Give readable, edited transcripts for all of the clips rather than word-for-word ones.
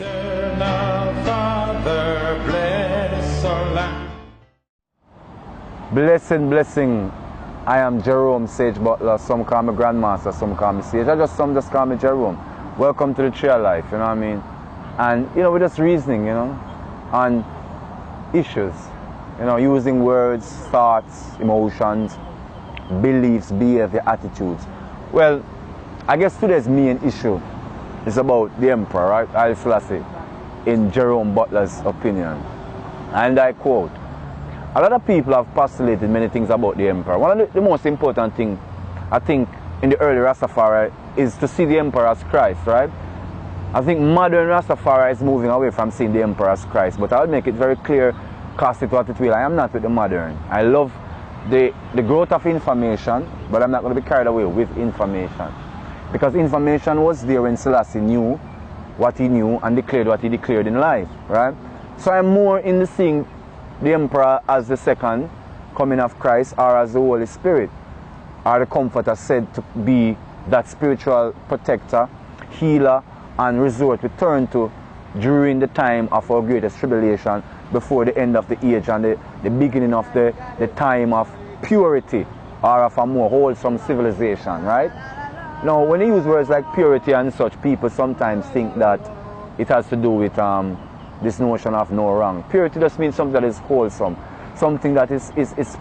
Eternal Father, bless our land. Blessing. I am Jerome Sage Butler. Some call me Grandmaster, some call me Sage. Some just call me Jerome. Welcome to the tree of life, you know what I mean? And, you know, we're just reasoning, you know, on issues. You know, using words, thoughts, emotions, beliefs, behavior, attitudes. Well, I guess today's main issue is about the emperor, right? Haile Selassie, in Jerome Butler's opinion. And I quote, a lot of people have postulated many things about the emperor. One of the most important things, I think, in the early Rastafari is to see the emperor as Christ, right? I think modern Rastafari is moving away from seeing the emperor as Christ, but I'll make it very clear, cast it what it will. I am not with the modern. I love the growth of information, but I'm not going to be carried away with information. Because information was there when Selassie knew what he knew and declared what he declared in life, right? So I'm more in the seeing the emperor as the second coming of Christ, or as the Holy Spirit, or the Comforter, said to be that spiritual protector, healer, and resort we turn to during the time of our greatest tribulation, before the end of the age and the beginning of the time of purity, or of a more wholesome civilization, right? Now, when you use words like purity and such, people sometimes think that it has to do with this notion of no wrong. Purity just means something that is wholesome, something that is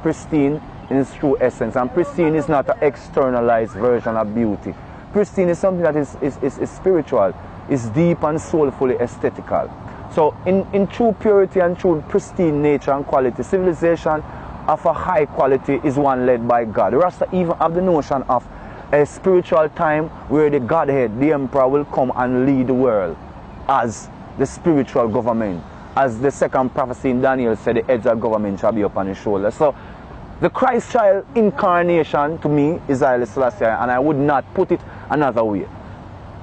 pristine in its true essence. And pristine is not an externalized version of beauty. Pristine is something that is spiritual, is deep and soulfully aesthetical. So in true purity and true pristine nature and quality, civilization of a high quality is one led by God. The Rasta even have the notion of a spiritual time where the Godhead, the Emperor, will come and lead the world as the spiritual government. As the second prophecy in Daniel said, the heads of government shall be upon his shoulders. So the Christ child incarnation to me is Haile Selassie I, and I would not put it another way.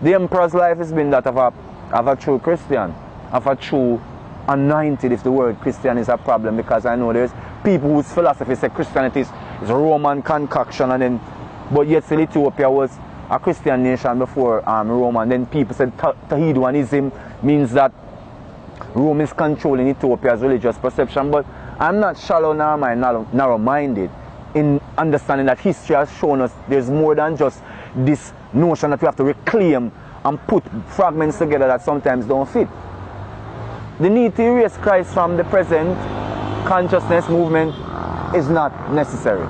The Emperor's life has been that of a true Christian, of a true anointed, if the word Christian is a problem, because I know there's people whose philosophy say Christianity is a Roman concoction, and then, but yet still Ethiopia was a Christian nation before Rome, and then people said Tahiduanism means that Rome is controlling Ethiopia's religious perception. But I'm not shallow nor am I narrow-minded in understanding that history has shown us there's more than just this notion that we have to reclaim and put fragments together that sometimes don't fit. The need to erase Christ from the present consciousness movement is not necessary.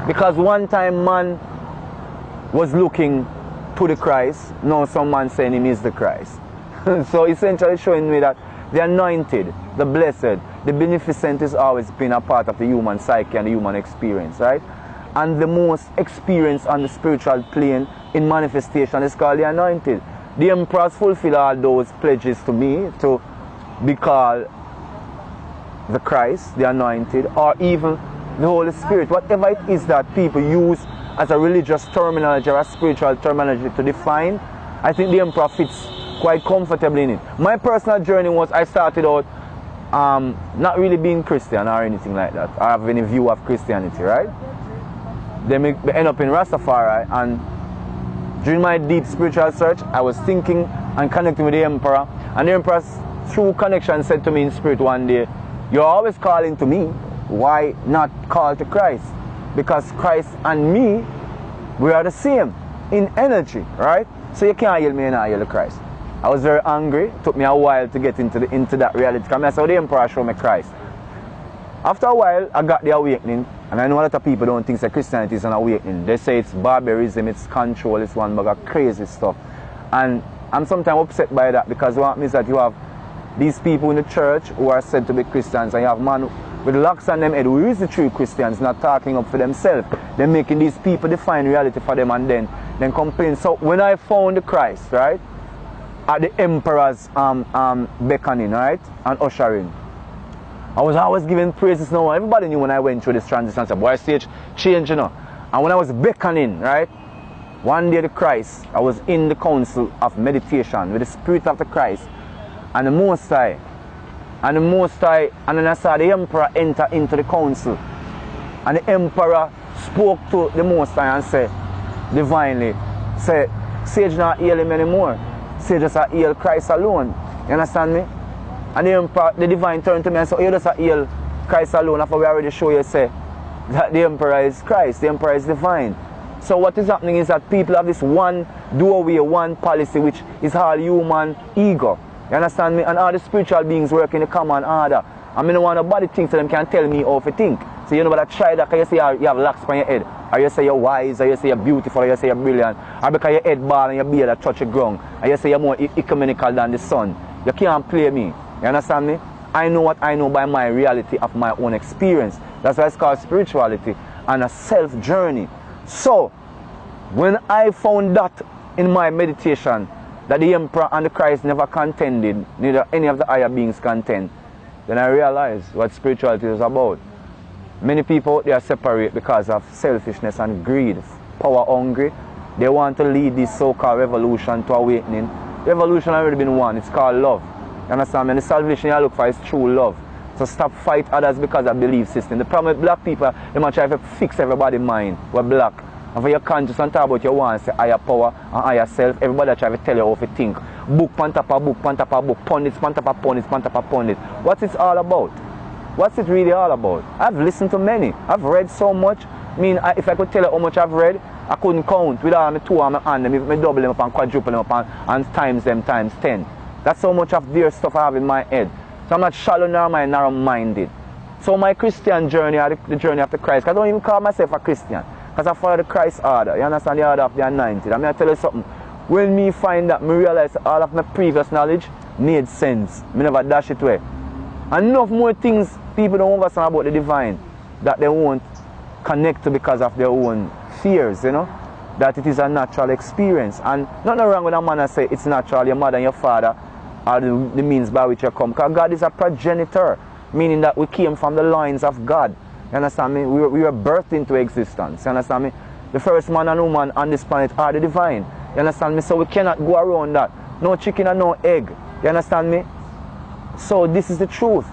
Because one time man was looking to the Christ, now some man saying him is the Christ. So essentially showing me that the anointed, the blessed, the beneficent has always been a part of the human psyche and the human experience, right? And the most experienced on the spiritual plane in manifestation is called the anointed. The emperors fulfill all those pledges to me to be called the Christ, the anointed, or even the Holy Spirit. Whatever it is that people use as a religious terminology or a spiritual terminology to define, I think the emperor fits quite comfortably in it. My personal journey was, I started out not really being Christian or anything like that. I have any view of Christianity, right? Then we end up in Rastafari, and during my deep spiritual search, I was thinking and connecting with the emperor, and the emperor, through connection, said to me in spirit one day, "You're always calling to me, why not call to Christ? Because Christ and me, we are the same in energy, right? So you can't heal me and I heal Christ." I was very angry. It took me a while to get into that reality. Because I saw the emperor show me Christ. After a while, I got the awakening. And I know a lot of people don't think that Christianity is an awakening. They say it's barbarism, it's control, it's one bag of crazy stuff. And I'm sometimes upset by that, because what means that you have these people in the church who are said to be Christians, and you have man with locks on them head who is the true Christians, not talking up for themselves. They're making these people define reality for them and then complain. So when I found the Christ, right, at the emperor's beckoning, right, and ushering, I was always giving praises. Now everybody knew when I went through this transition, I said, boy, stage change, you know. And when I was beckoning, right, one day the Christ, I was in the council of meditation with the Spirit of the Christ and the Most High. And then I saw the emperor enter into the council. And the emperor spoke to the Most High and said, divinely, say, Sage not heal him anymore. Sage just heal Christ alone. You understand me? And the emperor, the divine turned to me and said, oh, you just hail Christ alone. After we already show you say that the emperor is Christ, the emperor is divine. So what is happening is that people have this one doorway, one policy, which is all human ego. You understand me? And all the spiritual beings work in the common order. I mean, want nobody think so them can tell me how to think. So you know, but I try that because you say you have locks on your head. Or you say you're wise, or you say you're beautiful, or you say you're brilliant. Or because your head bald and your beard that touch the ground. And you say you're more ecumenical than the sun. You can't play me. You understand me? I know what I know by my reality of my own experience. That's why it's called spirituality and a self-journey. So, when I found that in my meditation, that the emperor and the Christ never contended, neither any of the higher beings contend, then I realized what spirituality is about. Many people, they are separate because of selfishness and greed, power hungry. They want to lead this so-called revolution to awakening. The revolution has already been won. It's called love. You understand me? And the salvation you look for is true love. So stop fight others because of belief system. The problem with black people, they might try to fix everybody's mind. We're black. And for your conscious and talk about your wants, say higher power and higher self, everybody try to tell you how to think. Book, pan top of book, pan top of book, pundits, pan top of pundits, pan top of pundits. What's it all about? What's it really all about? I've listened to many. I've read so much. I mean, if I could tell you how much I've read, I couldn't count with all my two on my hand. I double them up and quadruple them up and times them times 10. That's how much of their stuff I have in my head. So I'm not shallow nor narrow-minded. So my Christian journey, the journey of the Christ, I don't even call myself a Christian. Because I follow the Christ order. You understand the order of the anointed. I'm going to tell you something. When me find that, me realize all of my previous knowledge made sense. Me never dash it away. Enough more things people don't understand about the divine that they won't connect to because of their own fears, you know. That it is a natural experience. And nothing wrong with a man that say it's natural, your mother and your father are the means by which you come. Because God is a progenitor, meaning that we came from the loins of God. You understand me? We were birthed into existence. You understand me? The first man and woman on this planet are the divine. You understand me? So we cannot go around that. No chicken and no egg. You understand me? So this is the truth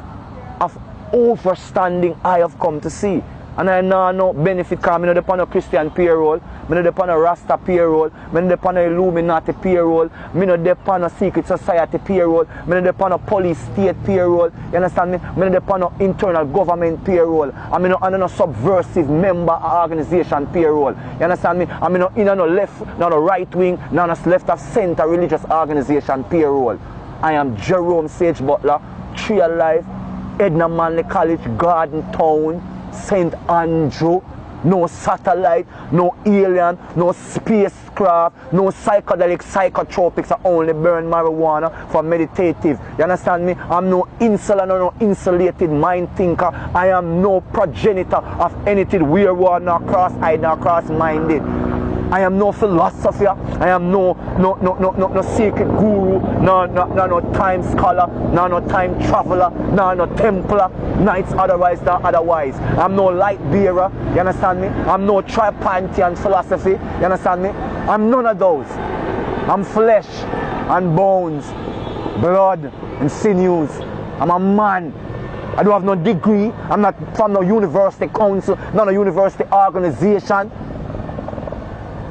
of overstanding I have come to see. And I know no benefit because I'm not upon a Christian payroll, I'm not upon a Rasta payroll, I'm not upon a Illuminati payroll, I'm not upon a secret society payroll, I'm not upon a police state payroll, you understand me? I'm not upon an internal government payroll, I'm not on a subversive member organization payroll, you understand me? I'm not in no left, not a right wing, not a left of center religious organization payroll. I am Jerome Sage Butler, Tree of Life, Edna Manley College, Garden Town, St. Andrew, no satellite, no alien, no spacecraft, no psychedelic, psychotropics, I only burn marijuana for meditative. You understand me? I'm no insular, no insulated mind thinker. I am no progenitor of anything weird, nor cross-eyed, nor cross-minded. I am no philosopher, I am no secret guru, no time scholar, no time traveler, no Templar, knights otherwise than otherwise. I'm no light bearer, you understand me? I'm no tripanthean philosophy, you understand me? I'm none of those. I'm flesh and bones, blood and sinews. I'm a man. I don't have no degree, I'm not from no university council, no university organization.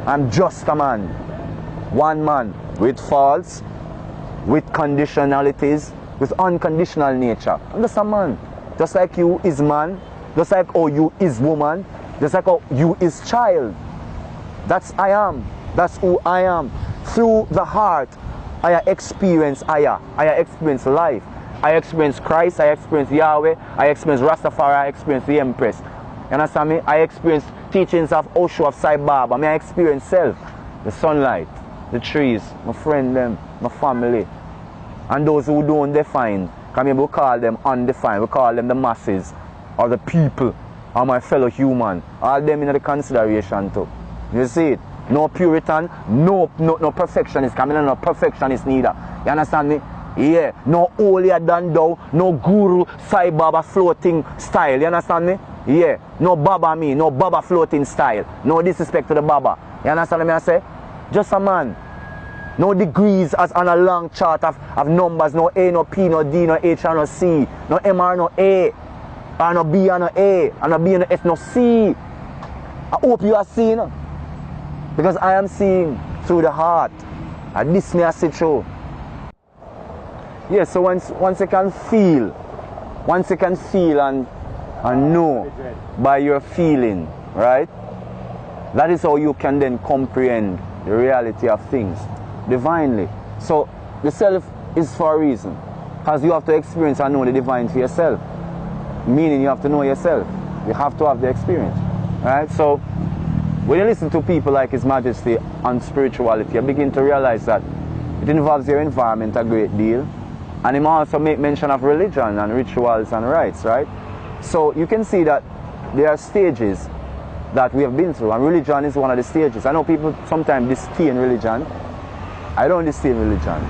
I'm just a man. One man with faults, with conditionalities, with unconditional nature. I'm just a man. Just like you is man, just like how you is woman, just like how you is child. That's I am. That's who I am. Through the heart, I experience I experience life. I experience Christ, I experience Yahweh, I experience Rastafari, I experience the Empress. You understand me? I experience teachings of Osho, of Sai Baba. I mean, I experience self, the sunlight, the trees, my friend them, my family. And those who don't define, because we call them undefined, we call them the masses, or the people, or my fellow human. All them in the consideration too. You see it? No Puritan, no perfectionist, because I'm not perfectionist neither. You understand me? Yeah, no holier than thou, no guru, Sai Baba floating style. You understand me? Yeah, no Baba me, no Baba floating style. No disrespect to the Baba. You understand what I say? Just a man. No degrees as on a long chart of numbers. No A, no P, no D, no H, no C. No M, no A. Or no B, no A. And no B, no S, no C. I hope you are seeing. Because I am seeing through the heart. And this me I see through. Yeah, so once you can feel, and know by your feeling, right? That is how you can then comprehend the reality of things divinely. So the self is for a reason, because you have to experience and know the divine for yourself. Meaning you have to know yourself. You have to have the experience, right? So when you listen to people like His Majesty on spirituality, you begin to realize that it involves your environment a great deal. And him also make mention of religion and rituals and rites, right? So you can see that there are stages that we have been through, and religion is one of the stages. I know people sometimes disdain religion. I don't disdain religion.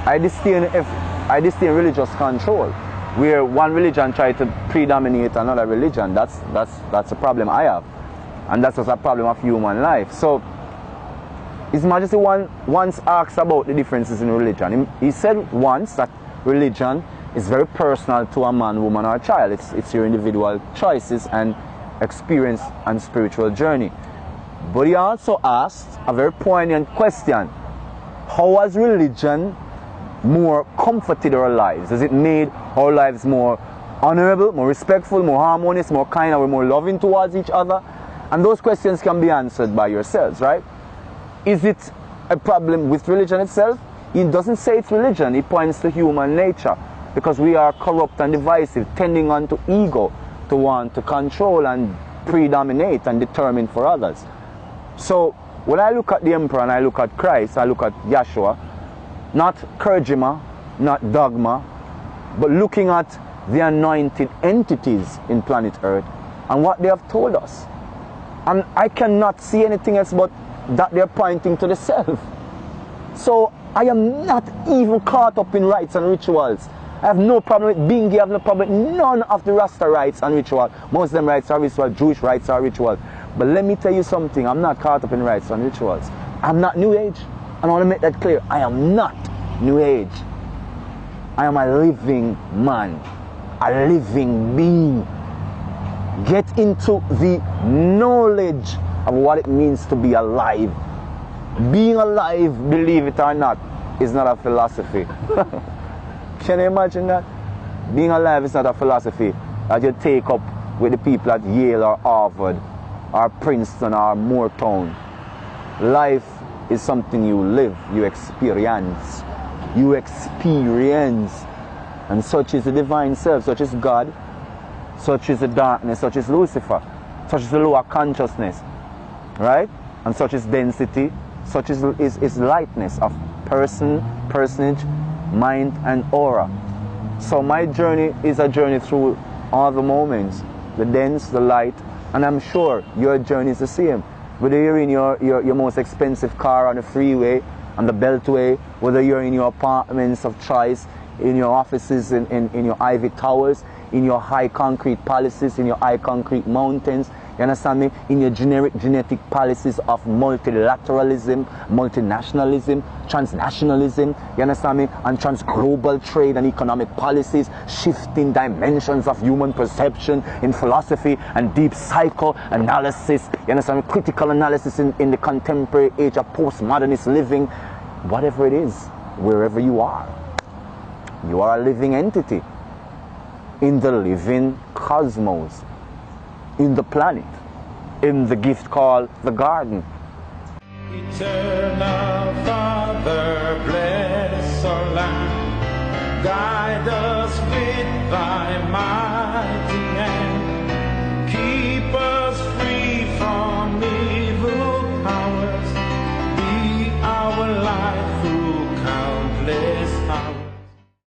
I disdain religious control, where one religion tries to predominate another religion. That's a problem I have, and that's just a problem of human life. So His Majesty once asked about the differences in religion. He said once that religion is very personal to a man, woman, or a child. It's your individual choices and experience and spiritual journey. But he also asked a very poignant question. How has religion more comforted our lives? Has it made our lives more honorable, more respectful, more harmonious, more kind, and more loving towards each other? And those questions can be answered by yourselves, right? Is it a problem with religion itself? He doesn't say it's religion. He points to human nature, because we are corrupt and divisive, tending on to ego, to want to control and predominate and determine for others. So when I look at the emperor and I look at Christ, I look at Yeshua, not charisma, not dogma, but looking at the anointed entities in planet Earth and what they have told us. And I cannot see anything else but that they're pointing to the self. So I am not even caught up in rites and rituals. I have no problem with Bingi, I have no problem with none of the Rasta rites and ritual. Muslim rites are ritual, Jewish rites are ritual. But let me tell you something, I'm not caught up in rites and rituals. I'm not New Age. And I want to make that clear. I am not New Age. I am a living man, a living being. Get into the knowledge of what it means to be alive. Being alive, believe it or not, is not a philosophy. Can you imagine that? Being alive is not a philosophy that you take up with the people at Yale or Harvard or Princeton or Moortown. Life is something you live, you experience. You experience. And such is the divine self, such is God, such is the darkness, such is Lucifer, such is the lower consciousness, right? And such is density, such is lightness of person, personage, mind and aura. So my journey is a journey through all the moments, the dense, the light, and I'm sure your journey is the same. Whether you're in your most expensive car on the freeway, on the beltway, whether you're in your apartments of choice, in your offices, in your ivy towers, in your high concrete palaces, in your high concrete mountains, you understand me? In your genetic palaces of multilateralism, multinationalism, transnationalism, you understand me? And transglobal trade and economic policies, shifting dimensions of human perception in philosophy and deep psychoanalysis, you understand me? Critical analysis in the contemporary age of postmodernist living. Whatever it is, wherever you are a living entity in the living cosmos, in the planet, in the gift called the garden. Eternal Father, bless our land, guide us with thy mighty hand, keep us free from evil powers, be our life.